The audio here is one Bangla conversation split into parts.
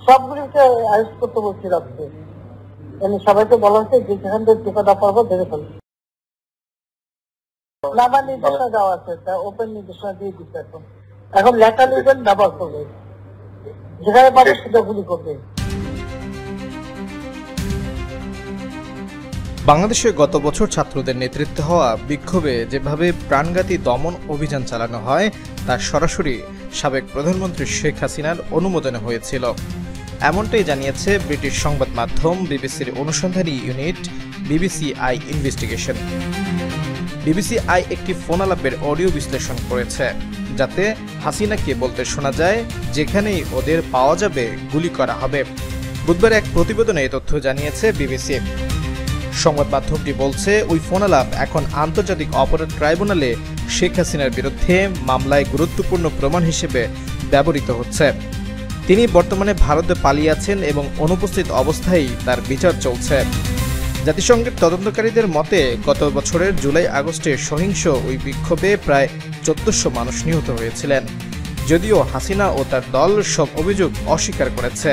সবগুলিকে আয়োজন করতে বলছি রাখতে, সবাইকে বলা হচ্ছে যে যেখান থেকে টিকা দেওয়া পারবো দেখে ফেলবে। আমার নির্দেশনা দেওয়া আছে, ওপেন নির্দেশনা দিয়ে দিচ্ছে। এখন লেটার লিখবেন, ব্যবহার করবে, যেখানে পাবে সেটা গুলি করবে। বাংলাদেশে গত বছর ছাত্রদের নেতৃত্বে হওয়া বিক্ষোভে যেভাবে প্রাণঘাতী দমন অভিযান চালানো হয় তা সরাসরি সাবেক প্রধানমন্ত্রী শেখ হাসিনার অনুমোদনে হয়েছিল, এমনটাই জানিয়েছে ব্রিটিশ সংবাদ মাধ্যম বিবিসির অনুসন্ধানী unit BBC I investigation. BBC I একটি ফোনালাপের অডিও বিশ্লেষণ করেছে, যাতে হাসিনাকে বলতে শোনা যায়, যেখানেই ওদের পাওয়া যাবে গুলি করা হবে। বুধবার এক প্রতিবেদনে এই তথ্য জানিয়েছে বিবিসি। সংবাদ মাধ্যমটি বলছে, ওই ফোনালাপ এখন আন্তর্জাতিক অপরাধ ট্রাইব্যুনালে শেখ হাসিনার বিরুদ্ধে মামলায় গুরুত্বপূর্ণ প্রমাণ হিসেবে ব্যবহৃত হচ্ছে। তিনি বর্তমানে ভারতে পালিয়ে আছেন এবং অনুপস্থিত অবস্থায় তার বিচার চলছে। জাতিসংঘের তদন্তকারীদের মতে গত বছরের জুলাই আগস্টে সহিংস ওই বিক্ষোভে প্রায় ১৪০০ মানুষ নিহত হয়েছিলেন, যদিও হাসিনা ও তার দল সব অভিযোগ অস্বীকার করেছে।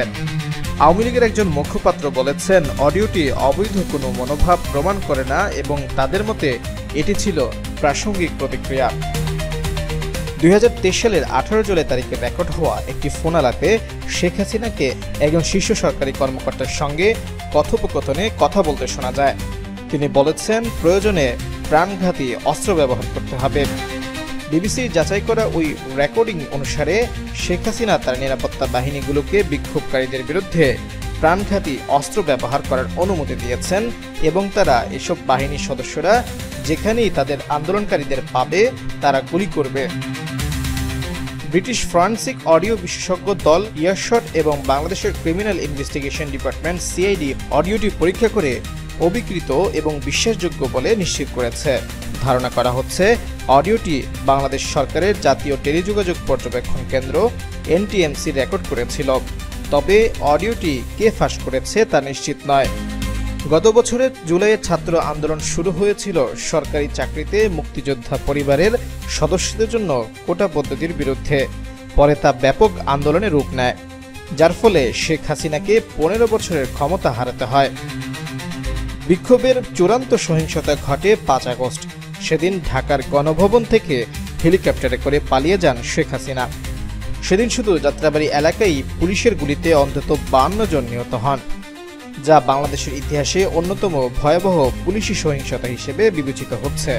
আওয়ামী লীগের একজন মুখপাত্র বলেছেন, অডিওটি অবৈধ কোনো মনোভাব প্রমাণ করে না এবং তাদের মতে এটি ছিল প্রাসঙ্গিক প্রতিক্রিয়া। ২০২৩ সালের ১৮ জুলাই তারিখে রেকর্ড হওয়া একটি ফোনালাপে শেখ হাসিনাকে একজন শীর্ষ সরকারি কর্মকর্তার সঙ্গে কথোপকথনে কথা বলতে শোনা যায়। তিনি বলেছেন, প্রয়োজনে প্রাণঘাতী অস্ত্র ব্যবহার করতে হবে। বিবিসি যাচাই করা ওই রেকর্ডিং অনুসারে শেখ হাসিনা তার নিরাপত্তা বাহিনীগুলোকে বিক্ষোভকারীদের বিরুদ্ধে প্রাণঘাতী অস্ত্র ব্যবহার করার অনুমতি দিয়েছেন এবং তারা এসব বাহিনীর সদস্যরা যেখানেই তাদের আন্দোলনকারীদের পাবে তারা গুলি করবে। ব্রিটিশ ফরেনসিক অডিও বিশেষজ্ঞ দল ইয়ারশট এবং বাংলাদেশের ক্রিমিনাল ইনভেস্টিগেশন ডিপার্টমেন্ট সিআইডি অডিওটি পরীক্ষা করে অবিকৃত এবং বিশ্বাসযোগ্য বলে নিশ্চিত করেছে। ধারণা করা হচ্ছে অডিওটি বাংলাদেশ সরকারের জাতীয় টেলিযোগাযোগ পর্যবেক্ষণ কেন্দ্র এনটিএমসি রেকর্ড করেছিল, তবে অডিওটি কে ফাঁস করেছে তা নিশ্চিত নয়। গত বছরের জুলাইয়ে ছাত্র আন্দোলন শুরু হয়েছিল সরকারি চাকরিতে মুক্তিযোদ্ধা পরিবারের সদস্যদের জন্য কোটা পদ্ধতির বিরুদ্ধে। পরে তা ব্যাপক আন্দোলনে রূপ নেয়, যার ফলে শেখ হাসিনাকে ১৫ বছরের ক্ষমতা হারাতে হয়। বিক্ষোভের চূড়ান্ত সহিংসতা ঘটে ৫ আগস্ট। সেদিন ঢাকার গণভবন থেকে হেলিকপ্টারে করে পালিয়ে যান শেখ হাসিনা। সেদিন শুধু যাত্রাবাড়ী এলাকায় পুলিশের গুলিতে অন্তত ৫২ জন নিহত হন, যা বাংলাদেশের ইতিহাসে অন্যতম ভয়াবহ পুলিশি সহিংসতা হিসেবে বিবেচিত হচ্ছে।